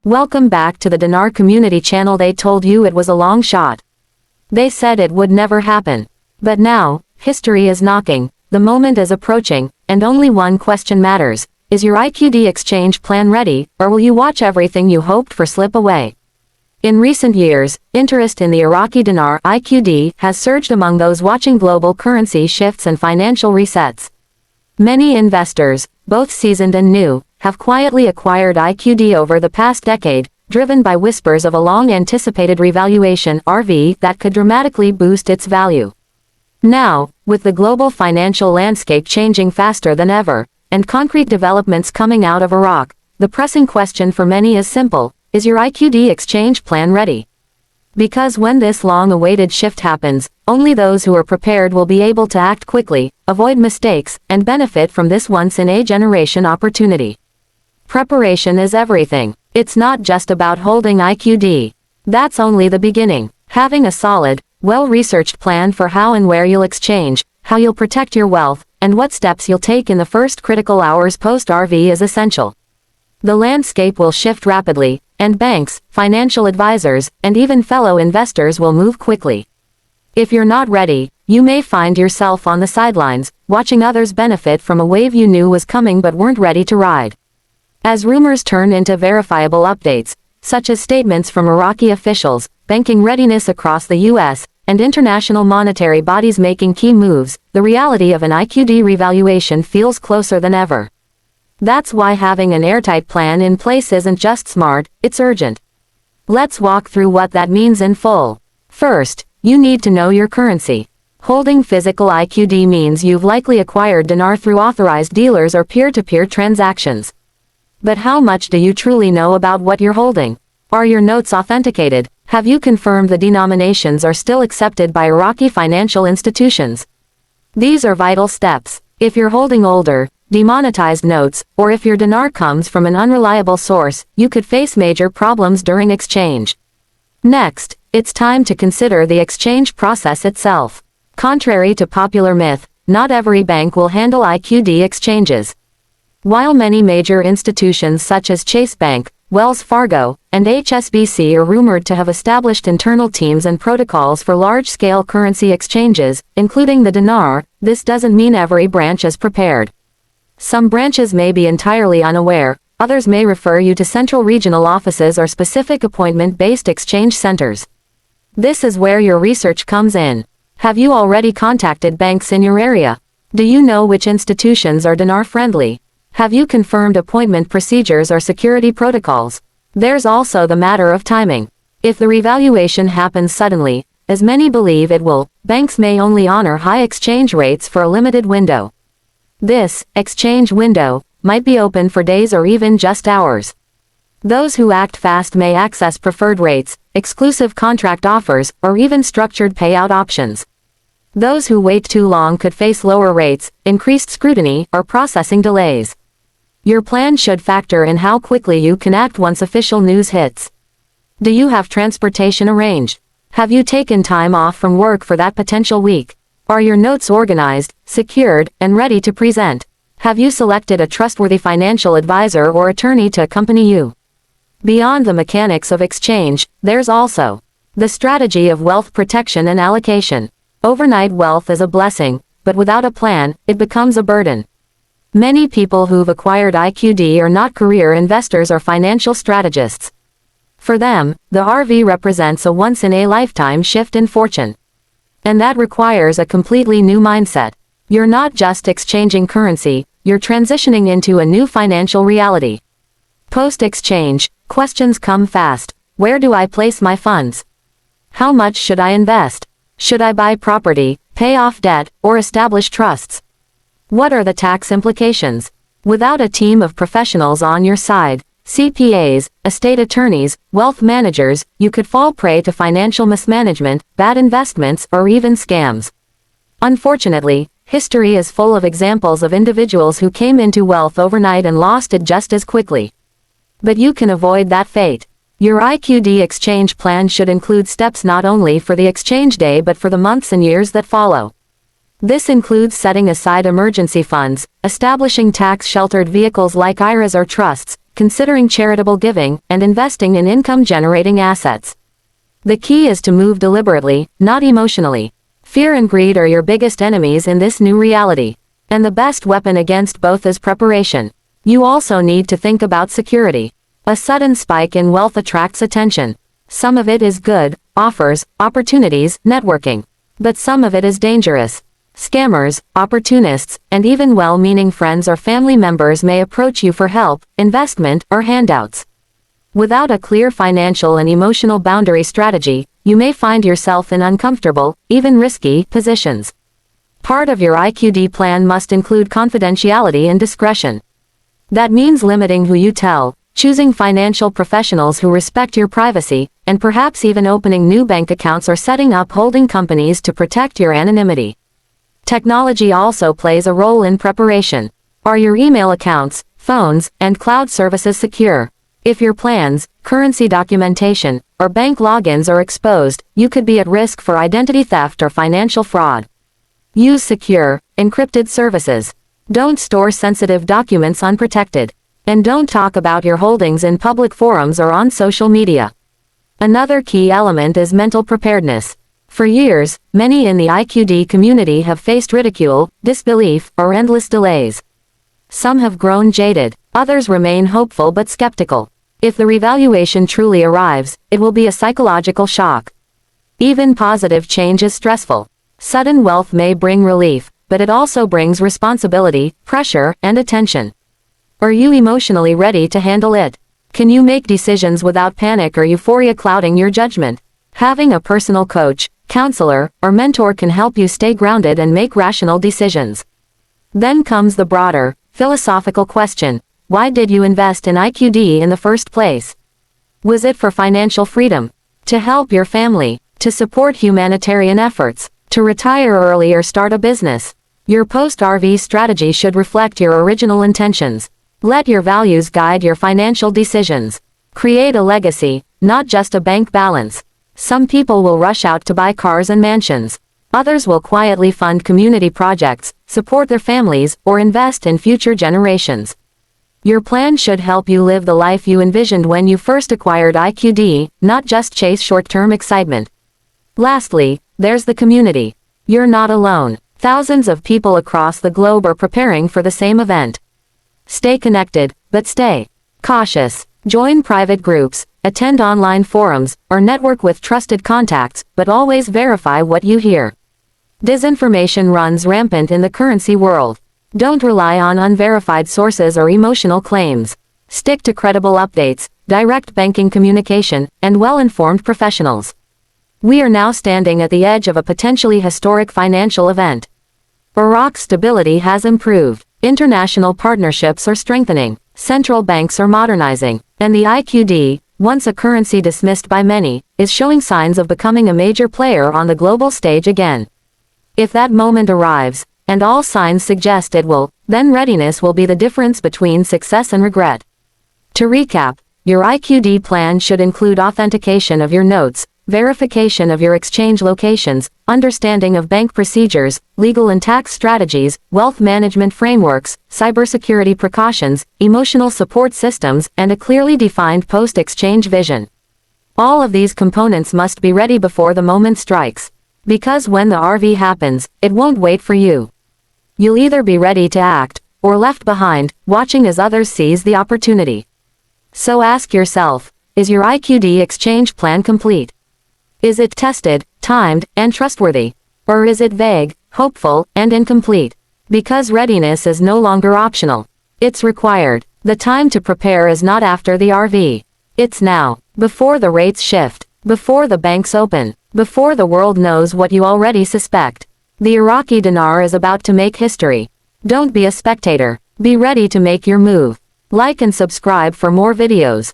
Welcome back to the Dinar community channel. They told you it was a long shot. They said it would never happen. But now, history is knocking, the moment is approaching, and only one question matters. Is your IQD exchange plan ready, or will you watch everything you hoped for slip away? In recent years, interest in the Iraqi Dinar (IQD) has surged among those watching global currency shifts and financial resets. Many investors, both seasoned and new, have quietly acquired IQD over the past decade, driven by whispers of a long-anticipated revaluation (RV) that could dramatically boost its value. Now, with the global financial landscape changing faster than ever, and concrete developments coming out of Iraq, the pressing question for many is simple: is your IQD exchange plan ready? Because when this long-awaited shift happens, only those who are prepared will be able to act quickly, avoid mistakes, and benefit from this once-in-a-generation opportunity. Preparation is everything. It's not just about holding IQD. That's only the beginning. Having a solid, well-researched plan for how and where you'll exchange, how you'll protect your wealth, and what steps you'll take in the first critical hours post-RV is essential. The landscape will shift rapidly, and banks, financial advisors, and even fellow investors will move quickly. If you're not ready, you may find yourself on the sidelines, watching others benefit from a wave you knew was coming but weren't ready to ride. As rumors turn into verifiable updates, such as statements from Iraqi officials, banking readiness across the U.S., and international monetary bodies making key moves, the reality of an IQD revaluation feels closer than ever. That's why having an airtight plan in place isn't just smart, it's urgent. Let's walk through what that means in full. First, you need to know your currency. Holding physical IQD means you've likely acquired dinar through authorized dealers or peer-to-peer transactions. But how much do you truly know about what you're holding? Are your notes authenticated? Have you confirmed the denominations are still accepted by Iraqi financial institutions? These are vital steps. If you're holding older, demonetized notes, or if your dinar comes from an unreliable source, you could face major problems during exchange. Next, it's time to consider the exchange process itself. Contrary to popular myth, not every bank will handle IQD exchanges. While many major institutions such as Chase Bank, Wells Fargo, and HSBC are rumored to have established internal teams and protocols for large-scale currency exchanges, including the dinar, this doesn't mean every branch is prepared. Some branches may be entirely unaware, others may refer you to central regional offices or specific appointment-based exchange centers. This is where your research comes in. Have you already contacted banks in your area? Do you know which institutions are dinar-friendly? Have you confirmed appointment procedures or security protocols? There's also the matter of timing. If the revaluation happens suddenly, as many believe it will, banks may only honor high exchange rates for a limited window. This exchange window might be open for days or even just hours. Those who act fast may access preferred rates, exclusive contract offers, or even structured payout options. Those who wait too long could face lower rates, increased scrutiny, or processing delays. Your plan should factor in how quickly you can act once official news hits. Do you have transportation arranged? Have you taken time off from work for that potential week? Are your notes organized, secured, and ready to present? Have you selected a trustworthy financial advisor or attorney to accompany you? Beyond the mechanics of exchange, there's also the strategy of wealth protection and allocation. Overnight wealth is a blessing, but without a plan, it becomes a burden. Many people who've acquired IQD are not career investors or financial strategists. For them, the RV represents a once-in-a-lifetime shift in fortune. And that requires a completely new mindset. You're not just exchanging currency, you're transitioning into a new financial reality. Post-exchange, questions come fast. Where do I place my funds? How much should I invest? Should I buy property, pay off debt, or establish trusts? What are the tax implications? Without a team of professionals on your side, CPAs, estate attorneys, wealth managers, you could fall prey to financial mismanagement, bad investments, or even scams. Unfortunately, history is full of examples of individuals who came into wealth overnight and lost it just as quickly. But you can avoid that fate. Your IQD exchange plan should include steps not only for the exchange day but for the months and years that follow. This includes setting aside emergency funds, establishing tax-sheltered vehicles like IRAs or trusts, considering charitable giving, and investing in income-generating assets. The key is to move deliberately, not emotionally. Fear and greed are your biggest enemies in this new reality. And the best weapon against both is preparation. You also need to think about security. A sudden spike in wealth attracts attention. Some of it is good, offers, opportunities, networking. But some of it is dangerous. Scammers, opportunists, and even well-meaning friends or family members may approach you for help, investment, or handouts. Without a clear financial and emotional boundary strategy, you may find yourself in uncomfortable, even risky, positions. Part of your IQD plan must include confidentiality and discretion. That means limiting who you tell, choosing financial professionals who respect your privacy, and perhaps even opening new bank accounts or setting up holding companies to protect your anonymity. Technology also plays a role in preparation. Are your email accounts, phones, and cloud services secure? If your plans, currency documentation, or bank logins are exposed, you could be at risk for identity theft or financial fraud. Use secure, encrypted services. Don't store sensitive documents unprotected. And don't talk about your holdings in public forums or on social media. Another key element is mental preparedness. For years, many in the IQD community have faced ridicule, disbelief, or endless delays. Some have grown jaded, others remain hopeful but skeptical. If the revaluation truly arrives, it will be a psychological shock. Even positive change is stressful. Sudden wealth may bring relief, but it also brings responsibility, pressure, and attention. Are you emotionally ready to handle it? Can you make decisions without panic or euphoria clouding your judgment? Having a personal coach, counselor, or mentor can help you stay grounded and make rational decisions. Then comes the broader, philosophical question: why did you invest in IQD in the first place? Was it for financial freedom? To help your family? To support humanitarian efforts? To retire early or start a business? Your post-RV strategy should reflect your original intentions. Let your values guide your financial decisions. Create a legacy, not just a bank balance. Some people will rush out to buy cars and mansions. Others will quietly fund community projects, support their families, or invest in future generations. Your plan should help you live the life you envisioned when you first acquired IQD, not just chase short-term excitement. Lastly, there's the community. You're not alone. Thousands of people across the globe are preparing for the same event. Stay connected, but stay cautious. Join private groups, attend online forums, or network with trusted contacts, but always verify what you hear. Disinformation runs rampant in the currency world. Don't rely on unverified sources or emotional claims. Stick to credible updates, direct banking communication, and well-informed professionals. We are now standing at the edge of a potentially historic financial event. Iraq's stability has improved. International partnerships are strengthening. Central banks are modernizing. And the IQD, once a currency dismissed by many, is showing signs of becoming a major player on the global stage again. If that moment arrives, and all signs suggest it will, then readiness will be the difference between success and regret. To recap, your IQD plan should include authentication of your notes, verification of your exchange locations, understanding of bank procedures, legal and tax strategies, wealth management frameworks, cybersecurity precautions, emotional support systems, and a clearly defined post-exchange vision. All of these components must be ready before the moment strikes. Because when the RV happens, it won't wait for you. You'll either be ready to act, or left behind, watching as others seize the opportunity. So ask yourself, is your IQD exchange plan complete? Is it tested, timed, and trustworthy? Or is it vague, hopeful, and incomplete? Because readiness is no longer optional. It's required. The time to prepare is not after the RV. It's now. Before the rates shift. Before the banks open. Before the world knows what you already suspect. The Iraqi Dinar is about to make history. Don't be a spectator. Be ready to make your move. Like and subscribe for more videos.